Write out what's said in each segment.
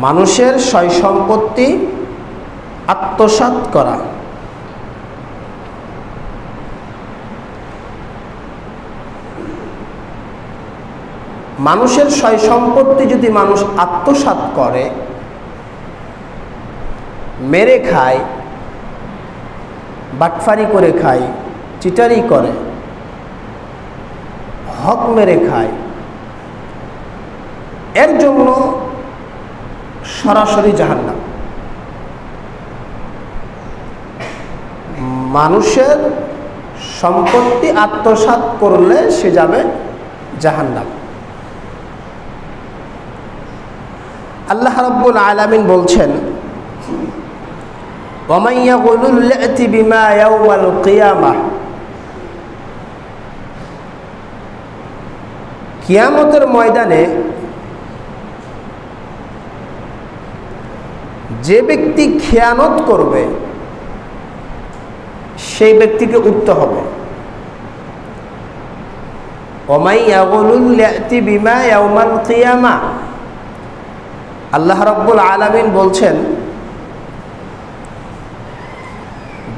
মানুষের সয় সম্পত্তি আত্মসাৎ করা। মানুষের সয় সম্পত্তি যদি মানুষ আত্মসাৎ করে, মেরে খায়, বাটফারি করে খায়, চিটারি করে, হক মেরে খায়, এর জন্য সরাসরি জাহান্নাম। মানুষের সম্পত্তি আত্মসাৎ করলে সে যাবে জাহান্নাম। আল্লাহ রাব্বুল আলামিন বলছেন, ওয়া মান ইয়াগুলুল ইয়াতি বিমা ইয়াউমাল কিয়ামাহ, কিয়ামতের ময়দানে যে ব্যক্তি খেয়ানত করবে সেই ব্যক্তিকে উঠতে হবে। ওয়া মান ইয়াগুলুল ইয়াতি বিমা ইয়াউমাল কিয়ামাহ, আল্লাহ রাব্বুল আলামিন বলছেন,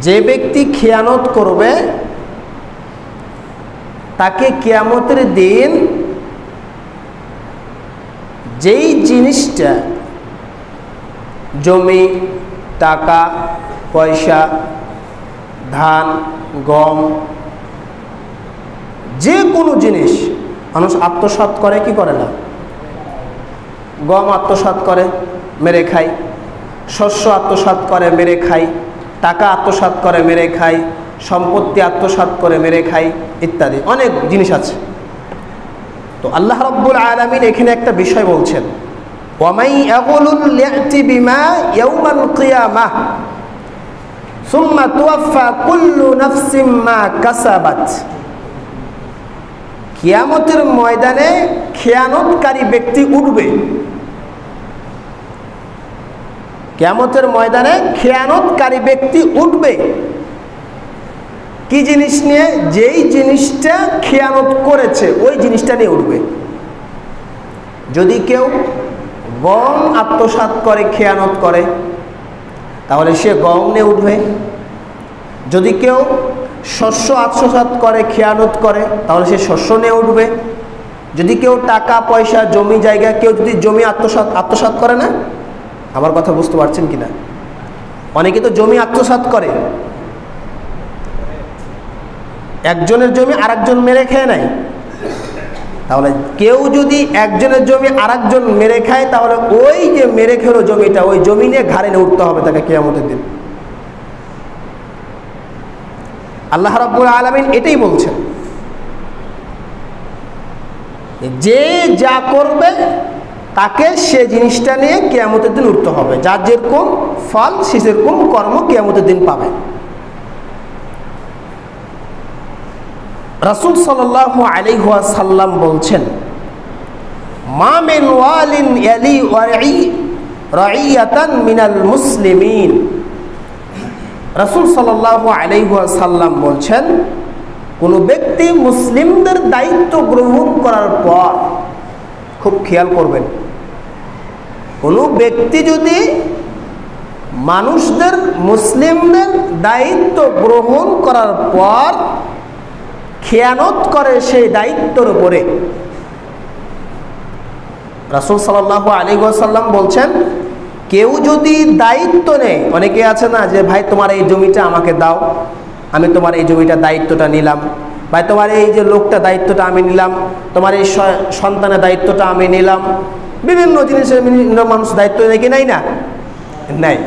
যে ব্যক্তি খেয়ানত করবে তাকে কিয়ামতের দিন যেই জিনিসটা, জমি, টাকা, পয়সা, ধান, গম, যে কোনো জিনিস মানুষ আত্মসাৎ করে কি করে না? গম আত্মসাৎ করে, মেরে খায়। শস্য আত্মসাৎ করে, মেরে খায়। টাকা আত্মসাৎ করে, মেরে খায়। সম্পত্তি আত্মসাৎ করে, মেরে খায়, ইত্যাদি অনেক জিনিস আছে। তো আল্লাহ রাব্বুল আলামিন এখানে একটা বিষয় বলছেন, ওয়া মান ইয়াগুলুল ইয়াতি বিমা ইয়াউমাল কিয়ামাহ সুম্মা তুওয়াফা কুল্লু নাফসিম মা কাসাবাত। কিয়ামতের ময়দানে খেয়ানতকারী ব্যক্তি উঠবে। কিয়ামতের ময়দানে খেয়ানতকারী ব্যক্তি উঠবে কি জিনিস নিয়ে? যেই জিনিসটা খেয়ানত করেছে ওই জিনিসটা নিয়ে উঠবে। যদি কেউ গম আত্মসাৎ করে, খেয়ানত করে, তাহলে সে গম নিয়ে উঠবে। যদি কেউ শস্য আত্মসাৎ করে, খেয়ানত করে, তাহলে সে শস্য নিয়ে উঠবে। যদি কেউ টাকা পয়সা, জমি জায়গা, কেউ যদি জমি আত্মসাৎ করে না, আমার কথা বুঝতে পারছেন কিনা? অনেকে তো জমি আত্মসাৎ করে, একজনের জমি আরেকজন মেরে খেয়ে নেয়। তাহলে কেউ যদি একজনের জমি আরেকজন মেরে খায়, তাহলে ওই যে মেরে খেলো জমিটা, ওই জমি নিয়ে ঘাড়ে নিয়ে উঠতে হবে তাকে কিয়ামতের দিন। আল্লাহ রাব্বুল আলামিন এটাই বলছেন, যে যা করবে তাকে সে জিনিসটা নিয়ে কিয়ামতের দিন উঠতে হবে। যার যেরকম ফল সে সেরকম কর্ম কিয়ামতের দিন পাবে। রাসূল সাল্লাল্লাহু আলাইহি ওয়াসাল্লাম বলছেন, মা মিন ওয়ালিন ইয়ালি রাইয়াতান মিনাল মুসলিমিন। রাসূল সাল্লাল্লাহু আলাইহি ওয়াসাল্লাম বলছেন, কোন ব্যক্তি মুসলিমদের দায়িত্ব গ্রহণ করার পর, খুব খেয়াল করবেন, কোন ব্যক্তি যদি মানুষদের, মুসলিমদের দায়িত্ব গ্রহণ করার পর খেয়ানত করে সেই দায়িত্বের উপরে, রাসূল সাল্লাল্লাহু আলাইহি ওয়াসাল্লাম বলছেন, কেউ যদি দায়িত্ব নেয়, অনেকে আছে না যে ভাই তোমার এই জমিটা আমাকে দাও, আমি তোমার এই জমিটার দায়িত্বটা নিলাম, ভাই তোমার এই যে লোকটা দায়িত্বটা আমি নিলাম, তোমার এই সন্তানের দায়িত্বটা আমি নিলাম। বিভিন্ন জিনিসের মানুষ দায়িত্ব নেয় কি নাই না? নাই।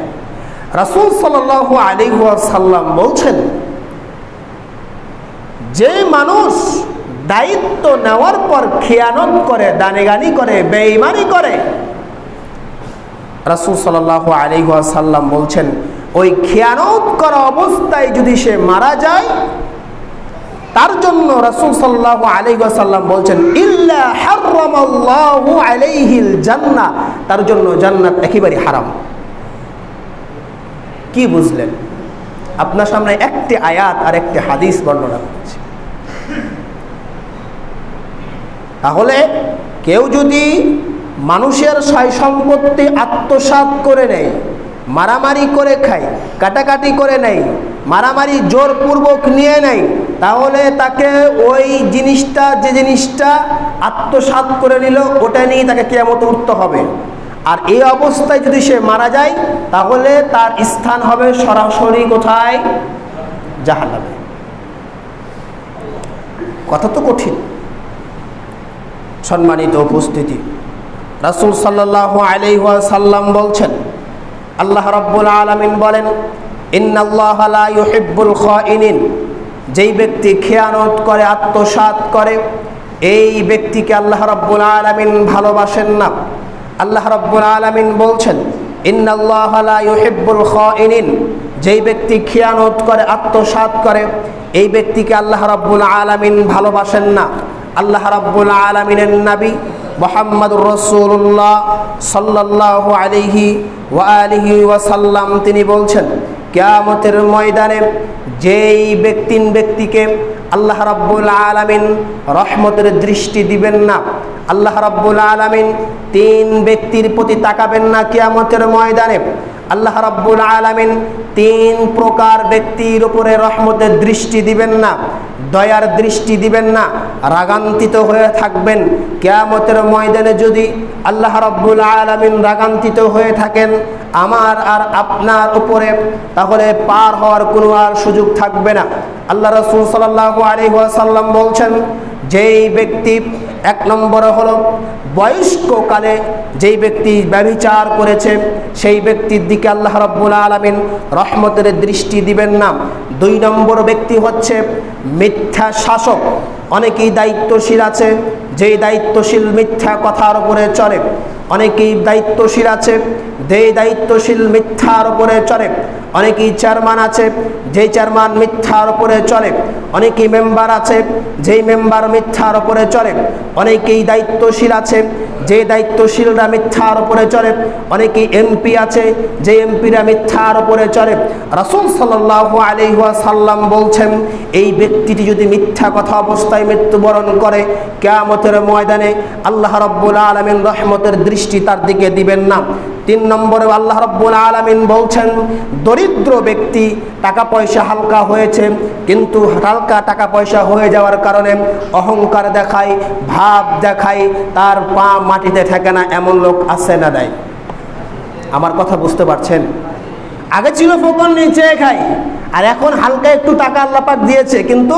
রাসূল সাল্লাল্লাহু আলাইহি ওয়াসাল্লাম বলছেন, যে মানুষ দায়িত্ব নেওয়ার পর খেয়ানত করে, দানেগানি করে, বেঈমানি করে, রাসূল সাল্লাল্লাহু আলাইহি ওয়াসাল্লাম বলছেন, ওই খেয়ানত করা অবস্থায় যদি সে মারা যায়, তার জন্য রাসূল সাল্লাল্লাহু আলাইহি ওয়াসাল্লাম বলছেন, ইল্লা হারামাল্লাহু আলাইহিল জান্নাহ, তার জন্য জান্নাত একেবারে হারাম। কি বুঝলেন? আপনার সামনে একটি আয়াত আর একটি হাদিস বর্ণনা করছি। তাহলে কেউ যদি মানুষের সয় সম্পত্তি আত্মসাৎ করে নেয়, মারামারি করে খায়, কাটাকাটি করে নেয়, মারামারি জোরপূর্বক নিয়ে নেয়, তাহলে তাকে ওই জিনিসটা, যে জিনিসটা আত্মসাৎ করে নিল, ওটা নিয়ে তাকে কিয়ামতে উঠতে হবে। আর এই অবস্থায় যদি সে মারা যায় তাহলে তার স্থান হবে সরাসরি কোথায়? জাহান্নামে। কথা তো কঠিন। সম্মানিত উপস্থিতি, রাসূল সাল্লাল্লাহু আলাইহি ওয়াসাল্লাম বলছেন, আল্লাহ রাব্বুল আলামিন বলেন, ইন্নাল্লাহা লা ইউহিব্বুল খাইনিন, যেই ব্যক্তি খেয়ানত করে, আত্মসাৎ করে, এই ব্যক্তিকে আল্লাহ রাব্বুল আলামিন ভালোবাসেন না। আল্লাহ রাব্বুল আলামিন বলছেন, ইন্নাল্লাহা লা ইউহিব্বুল খাইনিন, যেই ব্যক্তি খেয়ানত করে, আত্মসাৎ করে, এই ব্যক্তিকে আল্লাহ রাব্বুল আলামিন ভালোবাসেন না। আল্লাহ রাব্বুল আলামিনের নবী মুহাম্মদুর রাসূলুল্লাহ সাল্লাল্লাহু আলাইহি ওয়া আলিহি ওয়াসাল্লাম তিনি বলছেন, কিয়ামতের ময়দানে যেই ব্যক্তিকে আল্লাহ রাব্বুল আলামিন রহমতের দৃষ্টি দিবেন না, আল্লাহ রাব্বুল আলামিন তিন ব্যক্তির প্রতি তাকাবেন না কিয়ামতের ময়দানে। আল্লাহ রাব্বুল আলামিন তিন প্রকার ব্যক্তির উপরে রহমতের দৃষ্টি দিবেন না, দয়ার দৃষ্টি দিবেন না, রাগান্বিত হয়ে থাকবেন। কিয়ামতের ময়দানে যদি আল্লাহ রাব্বুল আলামিন রাগান্বিত হয়ে থাকেন আমার আর আপনার উপরে, তাহলে পার হওয়ার কোনো আর সুযোগ থাকবে না। আল্লাহ রাসূল সাল্লাল্লাহু আলাইহি ওয়াসাল্লাম বলছেন, যেই ব্যক্তি এক নম্বরে হলো বয়স্ককালে যেই ব্যক্তি ব্যভিচার করেছে, সেই ব্যক্তির দিকে আল্লাহ রাব্বুল আলামিন রহমতের দৃষ্টি দিবেন না। দুই নম্বর ব্যক্তি হচ্ছে মিথ্যা শাসক। অনেকেই দায়িত্বশীল আছে, যেই দায়িত্বশীল মিথ্যা কথার উপরে চলে। অনেকেই দায়িত্বশীল আছে, যেই দায়িত্বশীল মিথ্যার উপরে চলে। অনেকেই চেয়ারম্যান আছে, যেই চেয়ারম্যান মিথ্যার উপরে চলে। অনেকেই মেম্বার আছে, যেই মেম্বার মিথ্যার উপরে চলে। অনেকেই দায়িত্বশীল আছে, যে দায়িত্বশীলরা মিথ্যার উপরে চলে। অনেকেই এমপি আছে, যে এমপিরা মিথ্যার উপরে চলে। রাসূল সাল্লাল্লাহু আলাইহি ওয়াসাল্লাম বলছেন, এই ব্যক্তিটি যদি মিথ্যা কথা অবস্থায় মৃত্যুবরণ করে, কিয়ামতের ময়দানে আল্লাহ রাব্বুল আলামিন রহমতের দৃষ্টি তার দিকে দিবেন না। তিন নম্বরে আল্লাহ রাব্বুল আলামিন বলছেন, দরিদ্র ব্যক্তি, টাকা পয়সা হালকা হয়েছে, কিন্তু হালকা টাকা পয়সা হয়ে যাওয়ার কারণে অহংকার দেখায়, ভাব দেখায়, তার পা মাটিতে ঠেকে না, এমন লোক আছে না নাই? আমার কথা বুঝতে পারছেন? আগে ছিল ফকর নিচে খাই, আর এখন হালকা একটু টাকা আল্লাহ পাক দিয়েছে, কিন্তু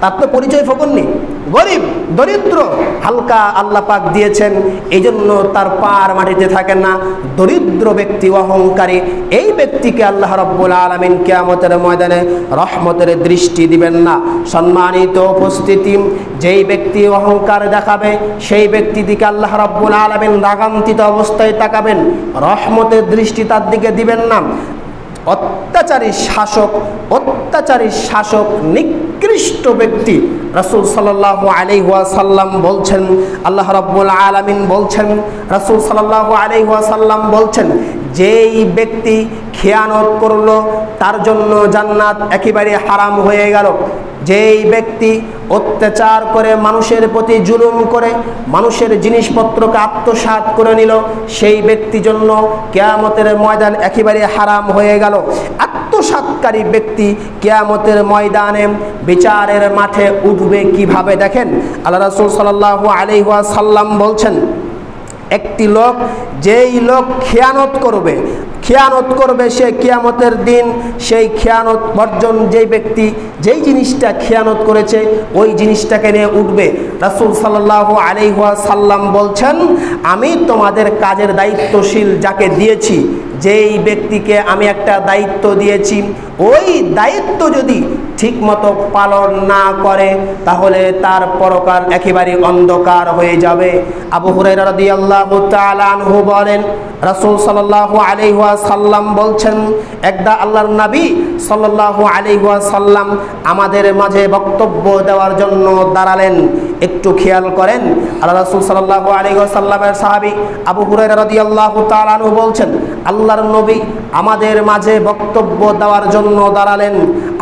তার তো পরিচয় ফকর নেই, গরিব, দরিদ্র। হালকা আল্লাহ পাক দিয়েছেন, এই জন্য তার পার মাটিতে থাকেন না। দরিদ্র ব্যক্তি, অহংকারী, এই ব্যক্তিকে আল্লাহ রাব্বুল আলামিন কিয়ামতের ময়দানে রহমতের দৃষ্টি দিবেন না। সম্মানিত উপস্থিতি, যেই ব্যক্তি অহংকার দেখাবে, সেই ব্যক্তি দিকে আল্লাহ রাব্বুল আলামিন রাগান্বিত অবস্থায় তাকাবেন, রহমতের দৃষ্টি তার দিকে দিবেন না। অত্যাচারী শাসক নিকৃষ্ট ব্যক্তি, রাসূল সাল্লাল্লাহু আলাইহি ওয়াসাল্লাম বলছেন, আল্লাহ রাব্বুল আলামিন বলছেন, রাসূল সাল্লাল্লাহু আলাইহি ওয়াসাল্লাম বলছেন, যেই ব্যক্তি খেয়ানত করলো তার জন্য জান্নাত একেবারে হারাম হয়ে গেল। যেই ব্যক্তি অত্যাচার করে, মানুষের প্রতি জুলুম করে, মানুষের জিনিসপত্রকে আত্মসাৎ করে নিল, সেই ব্যক্তির জন্য কিয়ামতের ময়দান একেবারে হারাম হয়ে গেল। আত্মসাৎকারী ব্যক্তি কিয়ামতের ময়দানে বিচারের মাঠে উঠবে কিভাবে দেখেন। আল্লাহ রাসূল সাল্লাল্লাহু আলাইহি ওয়াসাল্লাম বলছেন, একটি লোক, যেই লোক খেয়ানত করবে সে কিয়ামতের দিন সেই খেয়ানত বর্জন, যেই ব্যক্তি যেই জিনিসটা খেয়ানত করেছে ওই জিনিসটাকে নিয়ে উঠবে। রাসূল সাল্লাল্লাহু আলাইহি ওয়াসাল্লাম বলছেন, আমি তোমাদের কাজের দায়িত্বশীল যাকে দিয়েছি, যেই ব্যক্তিকে আমি একটা দায়িত্ব দিয়েছি, ওই দায়িত্ব যদি ঠিকমতো পালন না করে তাহলে তার পরকাল একেবারে অন্ধকার হয়ে যাবে। আবু হুরায়রা রাদিয়াল্লাহু তাআলা আনহু বলেন, রাসূল সাল্লাল্লাহু আলাইহি ওয়াসাল্লাম বলছেন, একদা আল্লাহর নবী সাল্লাল্লাহু আলাইহি ওয়াসাল্লাম আমাদের মাঝে বক্তব্য দেওয়ার জন্য দাঁড়ালেন। একটু খেয়াল করেন। আল্লাহ রাসূল সাল্লাল্লাহু আলাইহি ওয়াসাল্লামের সাহাবী আবু হুরায়রা রাদিয়াল্লাহু তাআলা আনহু বলছেন, আল্লাহর নবী আমাদের মাঝে বক্তব্য দেওয়ার জন্য দাঁড়ালেন।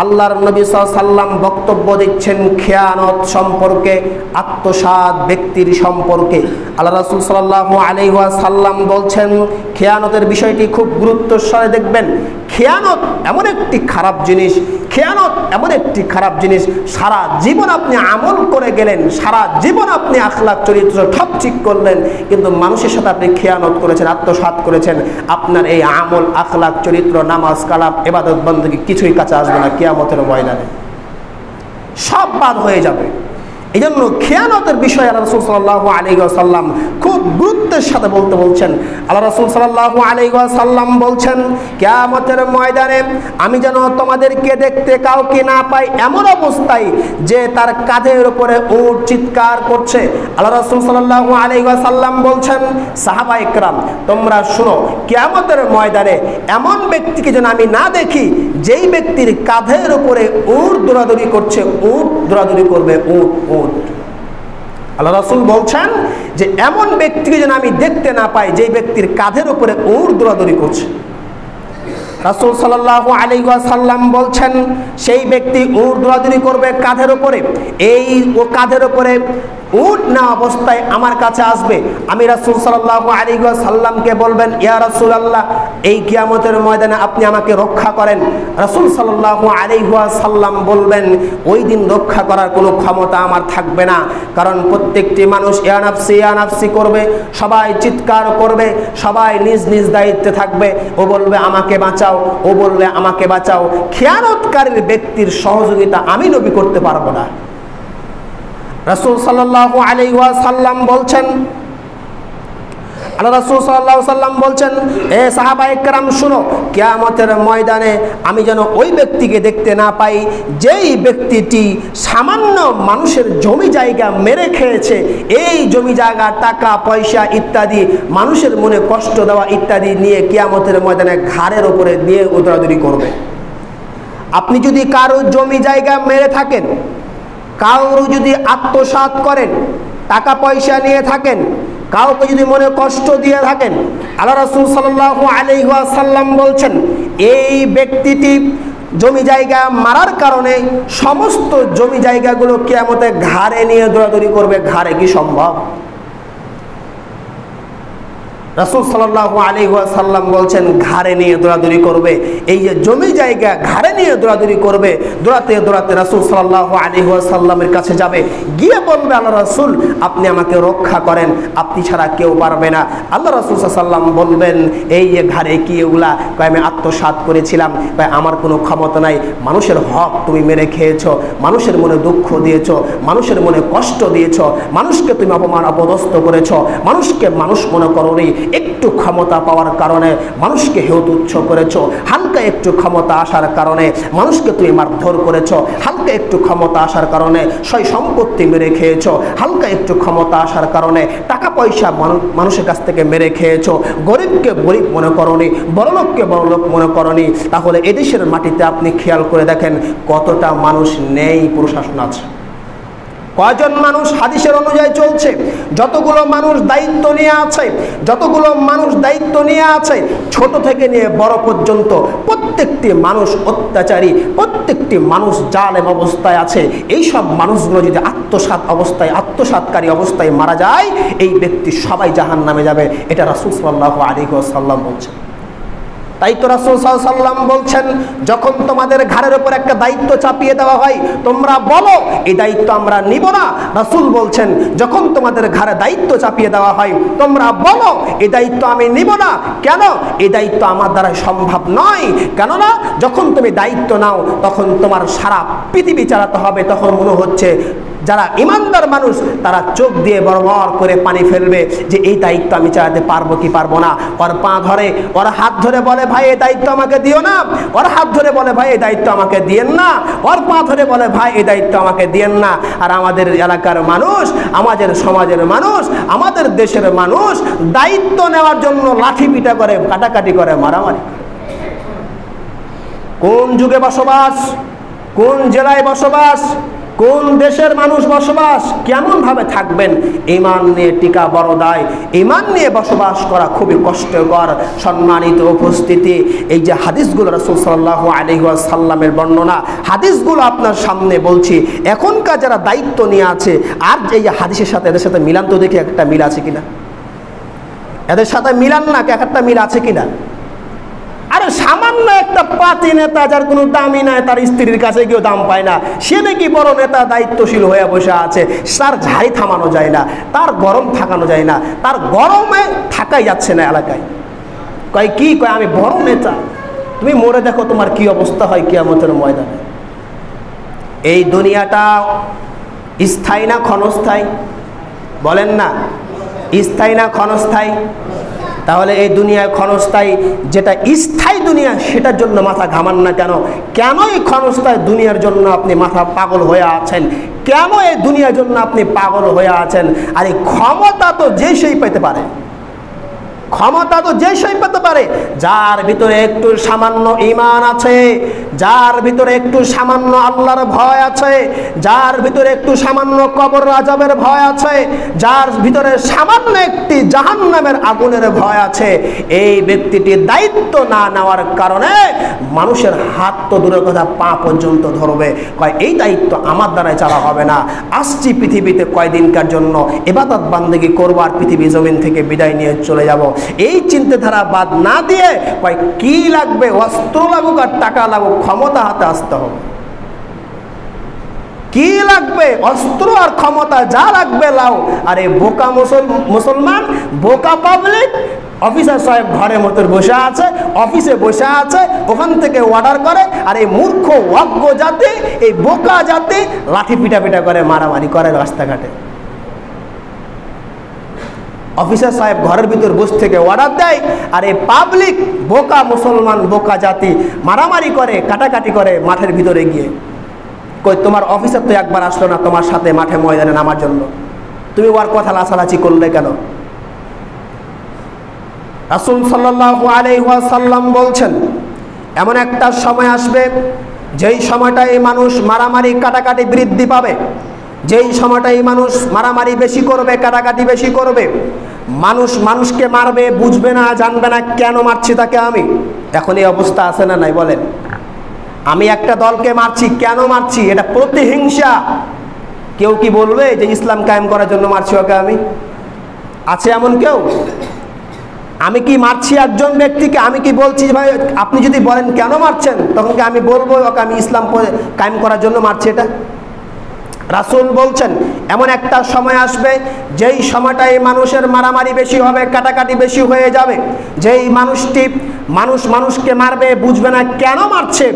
আল্লাহর নবী সাল্লাল্লাহু আলাইহি ওয়াসাল্লাম বক্তব্য দিচ্ছেন খেয়ানত সম্পর্কে, আত্মসাৎ ব্যক্তির সম্পর্কে। আল্লাহ রাসূল সাল্লাল্লাহু আলাইহি ওয়াসাল্লাম বলছেন, খেয়ানতের বিষয়টি খুব গুরুত্বের সঙ্গে দেখবেন। খেয়ানত এমন একটি খারাপ জিনিস, খেয়ানত এমন একটি খারাপ জিনিস, সারা জীবন আপনি আমল করে গেলেন, সারা জীবন আপনি আখলাক চরিত্র সব ঠিক করলেন, কিন্তু মানুষের সাথে আপনি খেয়ানত করেছেন, আত্মসাৎ করেছেন। আপনার এই আমল, আখলাক চরিত্র, নামাজ, কালাম, ইবাদত, বন্দেগী কিছুই কাছে আসবে না কিয়ামতের ময়দানে, সব বাদ হয়ে যাবে। এই জন্য খেয়ানতের বিষয়ে আল্লাহ রাসূল সাল্লাল্লাহু আলাইহি ওয়াসাল্লাম খুব গুরুত্বের সাথে বলছেন। আল্লাহ রাসূল সাল্লাল্লাহু আলাইহি ওয়াসাল্লাম বলছেন, কিয়ামতের ময়দানে আমি যেন তোমাদেরকে দেখতে কাউকে না পাই এমন অবস্থায় যে তার কাঁধের উপরে উট চিৎকার করছে। আল্লাহ রাসূল সাল্লাল্লাহু আলাইহি ওয়াসাল্লাম বলছেন, সাহাবায়ে কেরাম তোমরা শুনো, কিয়ামতের ময়দানে এমন ব্যক্তিকে যেন আমি না দেখি যেই ব্যক্তির কাঁধের উপরে উট দৌড়াদৌড়ি করছে, উট দৌড়াদৌড়ি করবে, উট উট। আল্লাহ রাসূল বলছেন যে এমন ব্যক্তিকে যেন আমি দেখতে না পাই যেই ব্যক্তির কাঁধের উপরে উট দৌড়াদৌড়ি করছে। রাসূল সাল্লাল্লাহু আলাইহি ওয়াসাল্লাম বলছেন, সেই ব্যক্তি উট দৌড়াদৌড়ি করবে কাঁধের উপরে, এই ও কাঁধের উপরে উট না অবস্থায় আমার কাছে আসবে। আমি রাসূল সাল্লাল্লাহু আলাইহি ওয়াসাল্লামকে বলবেন, ইয়া রাসূলুল্লাহ, এই কিয়ামতের ময়দানে আপনি আমাকে রক্ষা করেন। রাসূল সাল্লাল্লাহু আলাইহি ওয়াসাল্লাম বলবেন, ওই দিন রক্ষা করার কোনো ক্ষমতা আমার থাকবে না, কারণ প্রত্যেকটি মানুষ ইয়া নাফসি ইয়া নাফসি করবে, সবাই চিৎকার করবে, সবাই নিজ নিজ দায়িত্বে থাকবে। ও বলবে আমাকে বাঁচাও, ও বলবে আমাকে বাঁচাও। খেয়ানতকারীর ব্যক্তির সহযোগিতা আমি নবী করতে পারবো না। রাসূল সাল্লাল্লাহু আলাইহি ওয়াসাল্লাম বলছেন, আল্লাহ রাসূল সাল্লাল্লাহু আলাইহি ওয়াসাল্লাম বলছেন, এ সাহাবায়ে কেরাম শুনো, কিয়ামতের ময়দানে আমি যেন ওই ব্যক্তিকে দেখতে না পাই যেই ব্যক্তিটি সামান্য মানুষের জমি জায়গা মেরে খেয়েছে, এই জমি জায়গা, টাকা পয়সা ইত্যাদি, মানুষের মনে কষ্ট দেওয়া ইত্যাদি নিয়ে কিয়ামতের ময়দানে ঘাড়ের উপরে দিয়ে দৌড়াদৌড়ি করবে। আপনি যদি কারো জমি জায়গা মেরে থাকেন, কারো যদি আত্মসাৎ করেন, টাকা পয়সা নিয়ে থাকেন, কাউকে যদি মনে কষ্ট দিয়ে থাকেন, আল্লাহ রাসূল সাল্লাল্লাহু আলাইহি ওয়াসাল্লাম বলছেন, এই ব্যক্তিটি জমি জায়গা মারার কারণে সমস্ত জমি জায়গাগুলো কিয়ামতে ঘাড়ে নিয়ে দৌড়াদৌড়ি করবে। ঘাড়ে কি সম্ভব? রাসূল সাল্লাল্লাহু আলাইহি ওয়াসাল্লাম বলছেন ঘাড়ে নিয়ে দৌড়াদৌড়ি করবে। এই যে জমি জায়গা ঘাড়ে নিয়ে দৌড়াদৌড়ি করবে, দৌড়াতে দৌড়াতে রাসূল সাল্লাল্লাহু আলাইহি ওয়াসাল্লামের কাছে যাবে, গিয়ে বলবে, আল্লাহ রাসূল আপনি আমাকে রক্ষা করেন, আপনি ছাড়া কেউ পারবে না। আল্লাহ রাসূল সাল্লাল্লাহু আলাইহি ওয়াসাল্লাম বলবেন, এই যে ঘাড়ে কি এগুলা? কয় আমি আত্মসাৎ করেছিলাম, কয় আমার কোনো ক্ষমতা নাই, মানুষের হক তুমি মেরে খেয়েছো, মানুষের মনে দুঃখ দিয়েছো, মানুষের মনে কষ্ট দিয়েছো, মানুষকে তুমি অপমান অপদস্থ করেছো, মানুষকে মানুষ মনে করোনি, একটু ক্ষমতা পাওয়ার কারণে মানুষকে হেয় তুচ্ছ করেছো, হালকা একটু ক্ষমতা আসার কারণে মানুষকে তুমি মারধর করেছো, হালকা একটু ক্ষমতা আসার কারণে সয় সম্পত্তি মেরে খেয়েছো, হালকা একটু ক্ষমতা আসার কারণে টাকা পয়সা মানুষের কাছ থেকে মেরে খেয়েছো, গরিবকে গরিব মনে করনি, বড়লোককে বড়লোক মনে করনি। তাহলে এদেশের মাটিতে আপনি খেয়াল করে দেখেন কতটা মানুষ নেই প্রশাসন আছে, কয়জন মানুষ হাদিসের অনুযায়ী চলছে, যতগুলো মানুষ দায়িত্ব নিয়ে আছে, যতগুলো মানুষ দায়িত্ব নিয়ে আছে, ছোট থেকে নিয়ে বড় পর্যন্ত প্রত্যেকটি মানুষ অত্যাচারী, প্রত্যেকটি মানুষ জালেম অবস্থায় আছে। এই সব মানুষগুলো যদি আত্মসাৎকারী অবস্থায় মারা যায়, এই ব্যক্তি সবাই জাহান্নামে যাবে। এটা রাসূল সাল্লাল্লাহু আলাইহি ওয়াসাল্লাম বলছেন। তাই তো রাসূল সাল্লাল্লাহু আলাইহি ওয়াসাল্লাম বলছেন, যখন তোমাদের ঘাড়ের উপর একটা দায়িত্ব চাপিয়ে দেওয়া হয়, তোমরা বলো এই দায়িত্ব আমরা নিব না। রাসূল বলছেন, যখন তোমাদের ঘাড়ে দায়িত্ব চাপিয়ে দেওয়া হয়, তোমরা বলো এই দায়িত্ব আমি নিব না। কেন? এই দায়িত্ব আমার দ্বারা সম্ভব নয়। কেননা যখন তুমি দায়িত্ব নাও, তখন তোমার সারা পৃথিবী চালাতে হবে। তখন মনে হচ্ছে যারা ইমানদার মানুষ তারা চোখ দিয়ে বড় করে পানি ফেলবে যে এই দায়িত্ব আমি চালাতে পারবো কি পারবো না। ওর পা ধরে, ওর হাত ধরে বলে, ভাই এই দায়িত্ব আমাকে দিও না। ওর হাত ধরে বলে, ভাই এই দায়িত্ব আমাকে দিয়েন না। ওর পা ধরে বলে, ভাই এই দায়িত্ব আমাকে দিয়েন না। আর আমাদের এলাকার মানুষ, আমাদের সমাজের মানুষ, আমাদের দেশের মানুষ দায়িত্ব নেওয়ার জন্য লাঠি পিটা করে, কাটাকাটি করে, মারামারি। কোন যুগে বসবাস, কোন জেলায় বসবাস, কোন দেশের মানুষ বসবাস, কেমন ভাবে থাকবেন, ঈমান নিয়ে টিকা বড় দায়। ঈমান নিয়ে বসবাস করা খুবই কষ্টকর। সম্মানিত উপস্থিতি, এই যে হাদিসগুলো রাসূল সাল্লাল্লাহু আলাইহি ওয়াসাল্লামের বর্ণনা, হাদিসগুলো আপনার সামনে বলছি। এখনকার যারা দায়িত্ব নিয়ে আছে, আর এই হাদিসের সাথে এদের সাথে মিলান তো দেখি, একটা মিল আছে কিনা, এদের সাথে মিলান না, একটা মিল আছে কিনা। আরে সামান্য একটা পাতি নেতা, যার কোনো দামই নাই, তার স্ত্রীর কাছে কেউ দাম পায় না, সে নাকি বড় নেতা, দায়িত্বশীল হয়ে বসে আছে। তার ঝাড়ি থামানো যায় না, তার গরম থাকানো যায় না, তার গরমে থাকাই যাচ্ছে না এলাকায়। কয় কি, কয় আমি বড় নেতা। তুমি মরে দেখো তোমার কি অবস্থা হয় কিয়ামতের ময়দানে। এই দুনিয়াটা স্থায়ী না ক্ষণস্থায়ী? বলেন না, স্থায়ী না ক্ষণস্থায়ী? তাহলে এই দুনিয়ায় ক্ষণস্থায়ী, যেটা স্থায়ী দুনিয়া সেটার জন্য মাথা ঘামান না কেন? কেন এই ক্ষণস্থায়ী দুনিয়ার জন্য আপনি মাথা পাগল হয়ে আছেন? কেন এই দুনিয়ার জন্য আপনি পাগল হয়ে আছেন? আর এই ক্ষমতা তো যে সেই পেতে পারে, ক্ষমতা তো যে সেই পেতে পারে যার ভিতরে একটু সামান্য ঈমান আছে, যার ভিতরে একটু সামান্য আল্লাহর ভয় আছে, যার ভিতরে একটু সামান্য কবর আযাবের ভয় আছে, যার ভিতরে সামান্য একটি জাহান্নামের আগুনের ভয় আছে। এই ব্যক্তিটি দায়িত্ব না নেওয়ার কারণে মানুষের হাত তো দূরের কথা, পা পর্যন্ত ধরবে। কয় এই দায়িত্ব আমার দ্বারাই চালা হবে না, আসছি পৃথিবীতে কয়দিনকার জন্য, ইবাদত বান্দেগি করবো আর পৃথিবী জমিন থেকে বিদায় নিয়ে চলে যাব। এই চিন্তাধারা বাদ না দিয়ে কয় কি লাগবে, অস্ত্র লাগুক আর টাকা লাগুক, ক্ষমতা হাতে আসতে হবে। কি লাগবে, অস্ত্র আর ক্ষমতা, যা লাগবে লাও। আর এই বোকা মুসলমান, বোকা পাবলিক, অফিসার সাহেব ঘরে মতো বসে আছে, অফিসে বসে আছে, ওখান থেকে অর্ডার করে। আর এই মূর্খ অজ্ঞ জাতি, এই বোকা জাতি লাঠি পিটা করে, মারামারি করে রাস্তাঘাটে। অফিসার সাহেব ঘরের ভিতর বসে থেকে অর্ডার দেয়, আর এই পাবলিক বোকা মুসলমান, বোকা জাতি মারামারি করে, কাটাকাটি করে মাঠের ভিতরে গিয়ে। কই তোমার অফিসার তো একবার আসলো না তোমার সাথে মাঠে ময়দানে নামার জন্য, তুমি ওর কথা লাচালাচি করলে কেন? রাসূল সাল্লাল্লাহু আলাইহি ওয়াসাল্লাম বলছেন, এমন একটা সময় আসবে যেই সময়টাই মানুষ মারামারি কাটাকাটি বৃদ্ধি পাবে, যেই সময়টাই মানুষ মারামারি বেশি করবে, কাটাকাটি বেশি করবে। মানুষ মানুষকে মারবে, বুঝবে না, জানবে না কেন মারছি তাকে আমি। এখন এই অবস্থা আছে না নাই বলেন? আমি একটা দলকে মারছি, কেন মারছি? এটা প্রতিহিংসা। কেউ কি বলবে যে ইসলাম কায়েম করার জন্য মারছি ওকে আমি? আছে এমন কেউ? আমি কি মারছি একজন ব্যক্তিকে, আমি কি বলছি ভাই আপনি যদি বলেন কেন মারছেন, তখন কি আমি বলবো ওকে আমি ইসলাম কায়েম করার জন্য মারছি? এটা রাসূল বলছেন এমন একটা সময় আসবে যেই সময়টাই মানুষের মারামারি বেশি হবে, কাটাকাটি বেশি হয়ে যাবে। যেই মানুষটি মানুষকে মারবে, বুঝবে না কেন মারছে।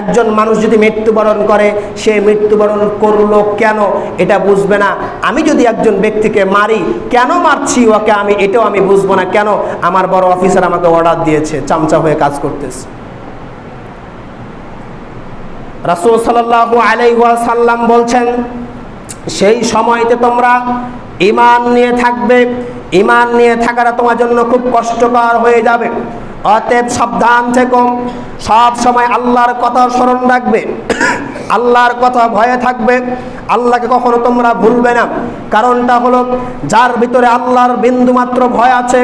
একজন মানুষ যদি মৃত্যুবরণ করে, সে মৃত্যুবরণ করলো কেন এটা বুঝবে না। আমি যদি একজন ব্যক্তিকে মারি, কেন মারছি ওকে আমি, এটাও আমি বুঝবো না। কেন? আমার বড় অফিসার আমাকে অর্ডার দিয়েছে, চামচা হয়ে কাজ করতেছে। রাসূল সাল্লাল্লাহু আলাইহি ওয়াসাল্লাম বলছেন, সেই সময়তে তোমরা ঈমান নিয়ে থাকবে, ঈমান নিয়ে থাকাটা তোমার জন্য খুব কষ্টকর হয়ে যাবে। অতএব সাবধান থেকো, সব সময় আল্লাহর কথা স্মরণ রাখবে, আল্লাহর কথা ভয়ে থাকবে, আল্লাহকে কখনো তোমরা ভুলবে না। কারণটা হলো, যার ভিতরে আল্লাহর বিন্দুমাত্র ভয় আছে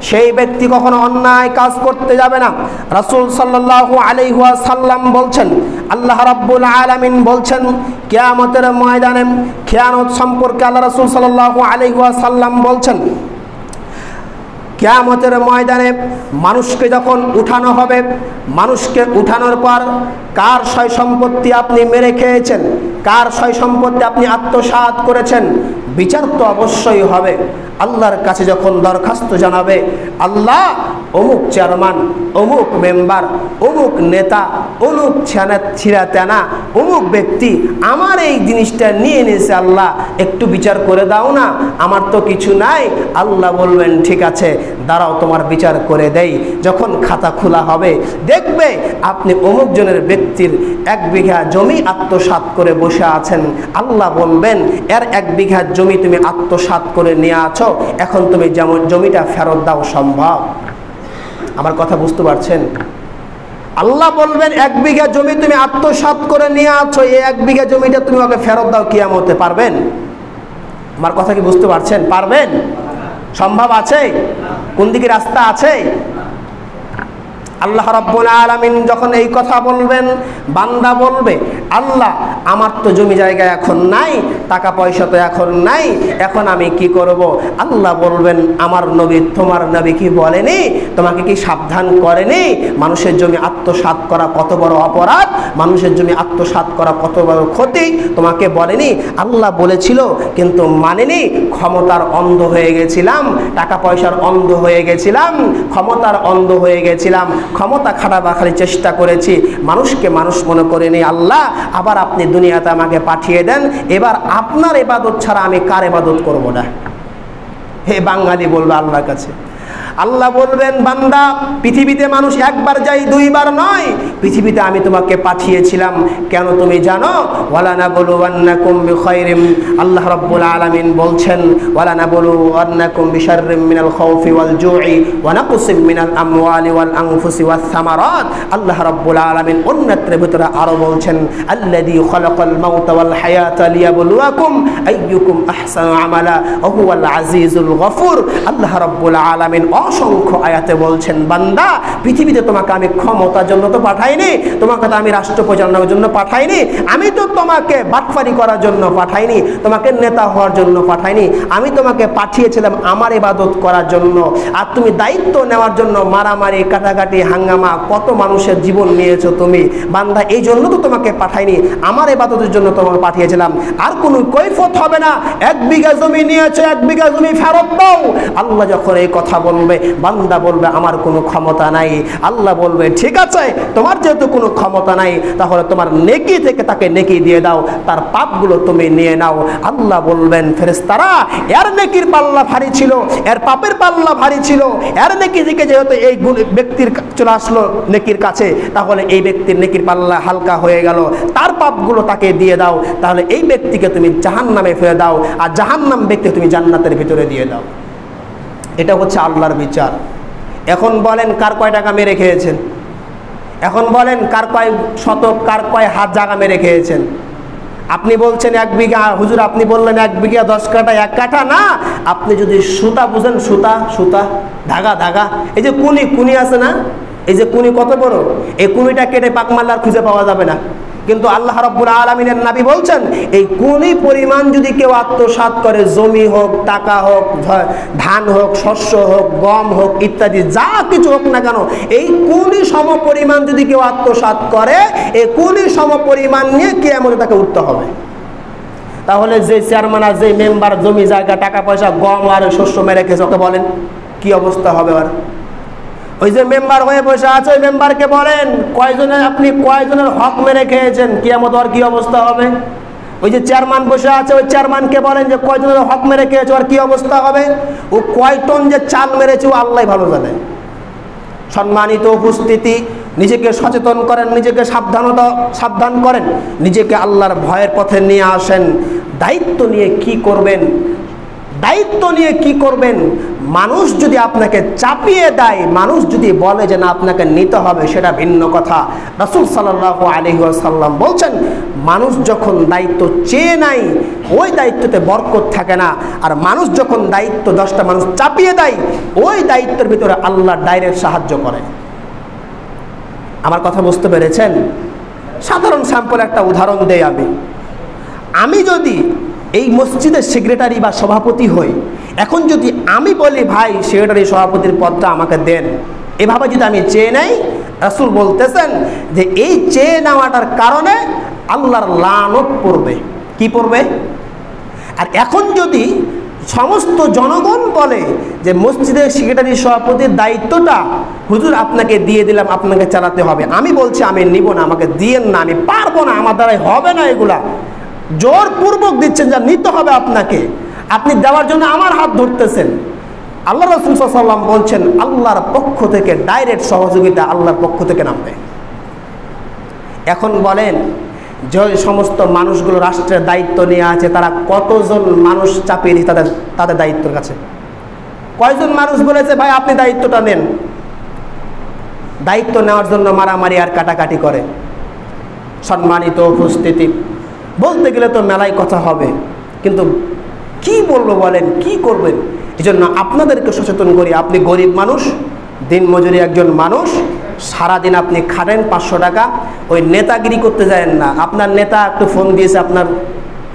সেই ব্যক্তি কখনো অন্যায় কাজ করতে যাবে না। রাসূল সাল্লাল্লাহু আলাইহি ওয়াসাল্লাম বলছেন, আল্লাহ রাব্বুল আলামিন বলছেন, কিয়ামতের ময়দানে খেয়ানত সম্পর্কে আল্লাহ রাসূল সাল্লাল্লাহু আলাইহি ওয়াসাল্লাম বলছেন, কিয়ামতের ময়দানে মানুষকে যখন উঠানো হবে, মানুষকে উঠানোর পর কার সয় সম্পত্তি আপনি মেরে খেয়েছেন, কার সয় সম্পত্তি আপনি আত্মসাৎ করেছেন, বিচার তো অবশ্যই হবে। আল্লাহর কাছে যখন দরখাস্ত জানাবে, আল্লাহ অমুক চেয়ারম্যান, অমুক মেম্বার, অমুক নেতা, অমুক ছিঁড়াতেনা, অমুক ব্যক্তি আমার এই জিনিসটা নিয়ে নিয়েছে, আল্লাহ একটু বিচার করে দাও না, আমার তো কিছু নাই। আল্লাহ বলবেন ঠিক আছে, দাঁড়াও তোমার বিচার করে দেই। যখন খাতা খোলা হবে, দেখবে আপনি অমুক জনের ব্যক্তির 1 বিঘা জমি আত্মসাৎ করে বসে আছেন। আল্লাহ বলবেন, এর 1 বিঘা জমি তুমি আত্মসাৎ করে নিয়ে আছো, এখন তুমি যেমন জমিটা ফেরত দাও সম্ভব। আমার কথা বুঝতে পারছেন? আল্লাহ বলবেন 1 বিঘা জমি তুমি আত্মসাৎ করে নিয়ে আছো, এই 1 বিঘা জমিটা তুমি আমাকে ফেরত দাও কিয়ামতে। পারবেন? আমার কথা কি বুঝতে পারছেন? পারবেন? সম্ভব আছে? কোন দিকে রাস্তা আছে? আল্লাহ রাব্বুল আলামিন যখন এই কথা বলবেন, বান্দা বলবে আল্লাহ আমার তো জমি জায়গা এখন নাই, টাকা পয়সা তো এখন নাই, এখন আমি কি করব? আল্লাহ বলবেন আমার নবী, তোমার নবী কি বলেনি, তোমাকে কি সাবধান করেনি মানুষের জমি আত্মসাৎ করা কত বড় অপরাধ, মানুষের জমি আত্মসাৎ করা কত বড় ক্ষতি, তোমাকে বলেনি? আল্লাহ বলেছিল কিন্তু মানেনি, ক্ষমতার অন্ধ হয়ে গেছিলাম, টাকা পয়সার অন্ধ হয়ে গেছিলাম, ক্ষমতার অন্ধ হয়ে গেছিলাম, ক্ষমতা খাটাবার খালি চেষ্টা করেছি, মানুষকে মানুষ মনে করিনি। আল্লাহ আবার আপনি দুনিয়াতে আমাকে পাঠিয়ে দেন, এবার আপনার ইবাদত ছাড়া আমি কার ইবাদত করব না? হে বাঙালি বলবে আল্লাহর কাছে। আল্লাহ বলবেন বান্দা পৃথিবীতে মানুষ একবার যায়, দুইবার নয়, পৃথিবীতে আমি তোমাকে পাঠিয়েছিলাম কেন তুমি জানো? ওয়ালানাবলুওয়ান্নাকুম বিখাইরিম, আল্লাহ রাব্বুল আলামিন বলছেন ওয়ালানাবলুওয়ান্নাকুম বিশাররিম মিনাল খাউফি ওয়াল জুই ওয়া নাকসিম মিনাল আমওয়ালি ওয়াল আনফুসি ওয়াস সামারাত। আল্লাহ রাব্বুল আলামিন অন্যত্র ভিতরে আরো বলছেন আল্লাযী খালাকাল মাউতা ওয়াল হায়াতা লিয়াবলুয়াকুম আইয়ুকুম আহসানু আমালা ওয়া হুয়াল আজিজুল গফুর। আল্লাহ রাব্বুল আলামিন অসংখ্য আয়াতে বলছেন বান্দা পৃথিবীতে তোমাকে আমি ক্ষমতার জন্য তো পাঠাইনি, তোমাকে তো আমি রাষ্ট্র পরিচালনার জন্য পাঠাইনি, আমি তো তোমাকে বাটফারি করার জন্য পাঠাইনি, তোমাকে নেতা হওয়ার জন্য পাঠাইনি, আমি তোমাকে পাঠিয়েছিলাম আমার ইবাদত করার জন্য। আর তুমি দায়িত্ব নেওয়ার জন্য মারামারি কাটাকাটি হাঙ্গামা কত মানুষের জীবন নিয়েছো তুমি বান্দা, এই জন্য তো তোমাকে পাঠাইনি, আমার ইবাদতের জন্য তোমাকে পাঠিয়েছিলাম। আর কোনো কৈফত হবে না, 1 বিঘা জমি নিয়েছো, 1 বিঘা জমি ফেরত দাও। আল্লাহ যখন এই কথা বলবে বান্দা বলবে আমার কোনো ক্ষমতা নাই। আল্লাহ বলবে ঠিক আছে, তোমার যেহেতু কোনো ক্ষমতা নাই তাহলে তোমার নেকি থেকে তাকে নেকি দিয়ে দাও, তার পাপগুলো তুমি নিয়ে নাও। আল্লাহ বলবেন ফেরেশতারা এর নেকির পাল্লা ভারী ছিল, এর পাপের পাল্লা ভারী ছিল, এর নেকি থেকে যেহেতু এই ব্যক্তির চলে আসলো নেকির কাছে, তাহলে এই ব্যক্তির নেকির পাল্লা হালকা হয়ে গেল, তার পাপগুলো তাকে দিয়ে দাও, তাহলে এই ব্যক্তিকে তুমি জাহান্নামে ফেলে দাও, আর জাহান্নাম ব্যক্তি তুমি জান্নাতের ভিতরে দিয়ে দাও। এটা হচ্ছে আল্লাহর বিচার। এখন বলেন কার কয় টাকা মেরে খেয়েছেন? এখন বলেন কার কয় শতক, কার কয় হাত জায়গা মেরে খেয়েছেন? আপনি বলছেন 1 বিঘা, হুজুর আপনি বললেন 1 বিঘা 10 কাঠা, 1 কাঠা না। আপনি যদি সুতা বুঝেন, সুতা সুতা ধাগা ধাগা, এই যে কুনি কুনি আছে না, এই যে কুনি কত বড়, এই কুনিটা কেটে পাক মারলে আর খুঁজে পাওয়া যাবে না। কিন্তু আল্লাহ রাব্বুল আলামিনের নবী বলছেন এই কুনি পরিমাণ যদি কেউ আত্মসাৎ করে, জমি হোক, টাকা হোক, ধান হোক, শস্য হোক, গম হোক ইত্যাদি যা কিছু হোক না কেন, এই কুনি সম পরিমাণ যদি কেউ আত্মসাৎ করে, এই কুনি সম পরিমাণ নিয়ে কিয়ামতে তাকে উঠতে হবে। তাহলে যে চেয়ারম্যান আর যে মেম্বার জমি জায়গা টাকা পয়সা গম আর শস্য মেরে খেয়েছে, ওকে বলেন কি অবস্থা হবে? আর ওই যে মেম্বার হয়ে বসে আছে, ওই মেম্বারকে বলেন কয়জনের আপনি কয়জনের হক মেরে খেয়েছেন, কিয়ামত আর কি অবস্থা হবে? ওই যে চেয়ারম্যান বসে আছে, ওই চেয়ারম্যানকে বলেন যে কয়জনের হক মেরে খেয়েছে, আর কি অবস্থা হবে? ও কয় টন যে চাল মেরেছে ও আল্লাহ ভালো জানে। সম্মানিত উপস্থিতি, নিজেকে সচেতন করেন, নিজেকে সাবধান করেন, নিজেকে আল্লাহর ভয়ের পথে নিয়ে আসেন। দায়িত্ব নিয়ে কি করবেন? দায়িত্ব নিয়ে কি করবেন? মানুষ যদি আপনাকে চাপিয়ে দেয়, মানুষ যদি বলে যে না আপনাকে নিতে হবে, সেটা ভিন্ন কথা। রাসূল সাল্লাল্লাহু আলাইহি ওয়াসাল্লাম বলছেন মানুষ যখন দায়িত্ব চেয়ে নেয় ওই দায়িত্বতে বরকত থাকে না, আর মানুষ যখন দায়িত্ব 10টা মানুষ চাপিয়ে দেয় ওই দায়িত্বের ভিতরে আল্লাহ ডাইরেক্ট সাহায্য করে। আমার কথা বুঝতে পেরেছেন? সাধারণ স্যাম্পল একটা উদাহরণ দেই আমি যদি এই মসজিদের সেক্রেটারি বা সভাপতি হই, এখন যদি আমি বলি ভাই সেক্রেটারি সভাপতির পদটা আমাকে দেন, এভাবে যদি আমি চেয়ে নেই, রাসূল বলতেছেন যে এই চেয়ে নেওয়াটার কারণে আল্লাহর লানত পড়বে। কি পড়বে? আর এখন যদি সমস্ত জনগণ বলে যে মসজিদের সেক্রেটারি সভাপতির দায়িত্বটা হুজুর আপনাকে দিয়ে দিলাম, আপনাকে চালাতে হবে, আমি বলছি আমি নিব না, আমাকে দিয়েন না, আমি পারবো না, আমার দ্বারাই হবে না, এগুলা জোরপূর্বক দিচ্ছেন যা নিতে হবে আপনাকে, আপনি দেওয়ার জন্য আমার হাত ধরতেছেন। আল্লাহ রাসূল সাল্লাল্লাহু আলাইহি ওয়াসাল্লাম বলছেন আল্লাহর পক্ষ থেকে ডাইরেক্ট সহযোগিতা আল্লাহর পক্ষ থেকে নামবে। এখন বলেন যে সমস্ত মানুষগুলো রাষ্ট্রের দায়িত্ব নিয়ে আছে, তারা কতজন মানুষ চাপিয়ে দিচ্ছে তাদের দায়িত্বের কাছে? কয়জন মানুষ বলেছে ভাই আপনি দায়িত্বটা নেন? দায়িত্ব নেওয়ার জন্য মারামারি আর কাটাকাটি করে। সম্মানিত উপস্থিতি, বলতে গেলে তো মেলাই কথা হবে, কিন্তু কি বলবো বলেন, কি করবেন? এই জন্য আপনাদেরকে সচেতন করি, আপনি গরিব মানুষ, দিনমজুরি একজন মানুষ, সারাদিন আপনি খাটেন 500 টাকা, ওই নেতাগিরি করতে যায়েন না। আপনার নেতা একটু ফোন দিয়েছে, আপনার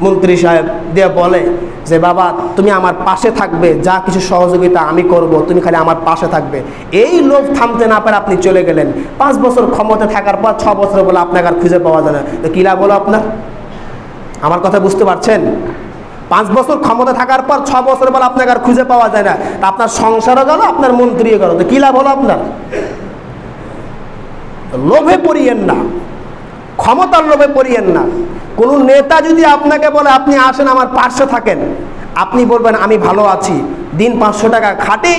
মন্ত্রী সাহেব দিয়ে বলে যে বাবা তুমি আমার পাশে থাকবে, যা কিছু সহযোগিতা আমি করব, তুমি খালি আমার পাশে থাকবে। এই লোভ থামতে না পারে আপনি চলে গেলেন। 5 বছর ক্ষমতা থাকার পর 6 বছর বলে আপনাকে আর খুঁজে পাওয়া যায় না, তো কী লাভ হলো আপনার? আমার কথা বুঝতে পারছেন? 5 বছর ক্ষমতা থাকার পর 6 বছর বলে আপনাকে আর খুঁজে পাওয়া যায় না, তা আপনার সংসারও গেল, আপনার মন্ত্রীও গেল, তো কী লাভ হলো আপনার? লোভে পড়িয়েন না, ক্ষমতার লোভে পড়িয়েন না। কোনো নেতা যদি আপনাকে বলে আপনি আসেন আমার পাশে থাকেন, আপনি বলবেন আমি ভালো আছি, দিন 500 টাকা খাটি,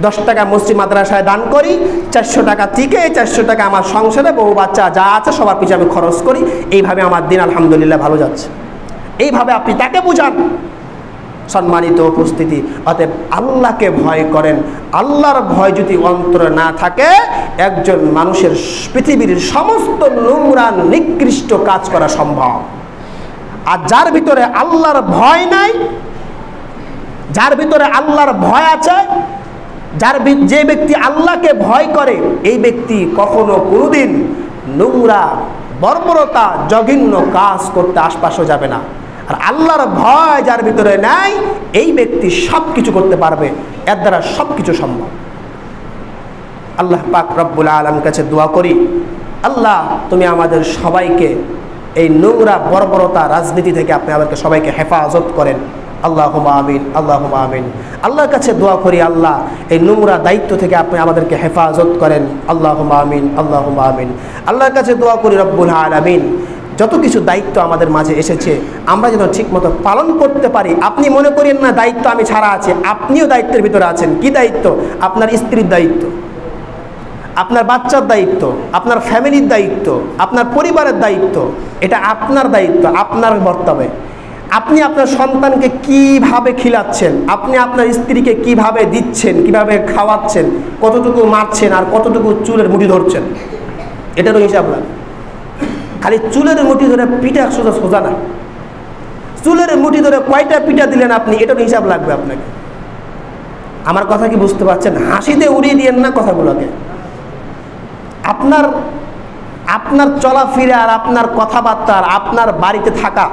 10 টাকা মসজিদ মাদ্রাসায় দান করি, 400 টাকা থেকে 400 টাকা আমার সংসারে বউ বাচ্চা যা আছে সবার পিছনে আমি খরচ করি, এইভাবে আমার দিন আলহামদুলিল্লাহ ভালো যাচ্ছে। এইভাবে আপনি তাকে বুঝান। সম্মানিত উপস্থিতি, অতএব আল্লাহকে ভয় করেন। আল্লাহর ভয় যদি অন্তরে না থাকে, একজন মানুষের পৃথিবীর সমস্ত নোংরা নিকৃষ্ট কাজ করা সম্ভব। আর যার ভিতরে আল্লাহর ভয় নাই, যার ভিতরে আল্লাহর ভয় আছে, যে ব্যক্তি আল্লাহকে ভয় করে, এই ব্যক্তি কখনো কোনোদিন নোংরা বর্বরতা জঘন্য কাজ করতে আশপাশও যাবে না। আর আল্লাহর ভয় যার ভিতরে নাই, এই ব্যক্তি সব কিছু করতে পারবে, এর দ্বারা সব কিছু সম্ভব। আল্লাহ পাক রব্বুল আলামিনের কাছে দোয়া করি, আল্লাহ তুমি আমাদের সবাইকে এই নোংরা বর্বরতা রাজনীতি থেকে আপনি আমাদেরকে সবাইকে হেফাজত করেন। আল্লাহুম্মা আমিন, আল্লাহুম্মা আমিন। আল্লাহর কাছে দোয়া করি, আল্লাহ এই নোংরা দায়িত্ব থেকে আপনি আমাদেরকে হেফাজত করেন। আল্লাহুম্মা আমিন, আল্লাহুম্মা আমিন। আল্লাহর কাছে দোয়া করি রব্বুল আলামিন, যত কিছু দায়িত্ব আমাদের মাঝে এসেছে আমরা যেন ঠিকমতো পালন করতে পারি। আপনি মনে করেন না দায়িত্ব আমি ছাড়া আছে, আপনিও দায়িত্বের ভিতরে আছেন। কি দায়িত্ব? আপনার স্ত্রীর দায়িত্ব, আপনার বাচ্চার দায়িত্ব, আপনার ফ্যামিলির দায়িত্ব, আপনার পরিবারের দায়িত্ব। এটা আপনার দায়িত্ব, আপনার বর্তবে। আপনি আপনার সন্তানকে কিভাবে খিলাচ্ছেন, আপনি আপনার স্ত্রীকে কিভাবে দিচ্ছেন, কিভাবে খাওয়াচ্ছেন, কতটুকু মারছেন আর কতটুকু চুলের মুঠি ধরছেন, এটারও হিসাব লাগে। খালি চুলের মুঠি ধরে পিঠা সোজা না, চুলের মুঠি ধরে কয়টা পিঠা দিলেন আপনি, এটারও হিসাব লাগবে আপনাকে। আমার কথা কি বুঝতে পারছেন? হাসিতে উড়িয়ে দিয়েন না কথাগুলোকে। আপনার চলাফেরা আর আপনার কথাবার্তা আর আপনার বাড়িতে থাকা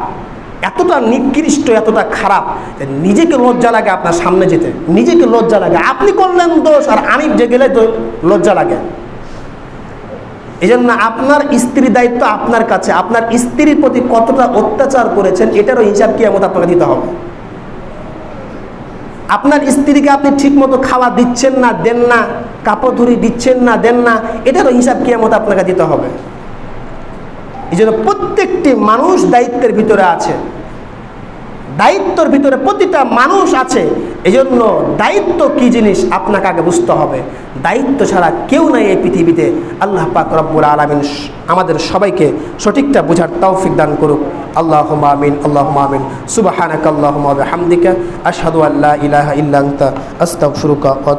এতটা নিকৃষ্ট, এতটা খারাপ, নিজেকে লজ্জা লাগে আপনার সামনে যেতে, নিজেকে লজ্জা লাগে। আপনি করলেন দোষ আর আমি যে গেলে লজ্জা লাগে। এই জন্য আপনার স্ত্রীর দায়িত্ব আপনার কাছে। আপনার স্ত্রীর প্রতি কতটা অত্যাচার করেছেন, এটারও হিসাব কিয়ামত আপনাকে দিতে হবে। আপনার স্ত্রীকে আপনি ঠিকমতো খাওয়া দিচ্ছেন না, দেন না, কাপড় ধুরি দিচ্ছেন না, দেন না, এটারও হিসাব কিয়ামত আপনাকে দিতে হবে। এই জন্য প্রত্যেকটি মানুষ দায়িত্বের ভিতরে আছে, দায়িত্বের ভিতরে প্রতিটা মানুষ আছে। এই জন্য দায়িত্ব কি জিনিস আপনাকে আগে বুঝতে হবে। দায়িত্ব ছাড়া কেউ নাই এই পৃথিবীতে। আল্লাহ পাক রব্বুল আলামিন আমাদের সবাইকে সঠিকটা বোঝার তৌফিক দান করুক। আল্লাহুম্মা আমিন, আল্লাহুম্মা আমিন। সুবহানাকা আল্লাহুম্মা ওয়া বিহামদিকা আশহাদু আল্লা ইলাহা ইল্লা আনতা আস্তাগফিরুকা।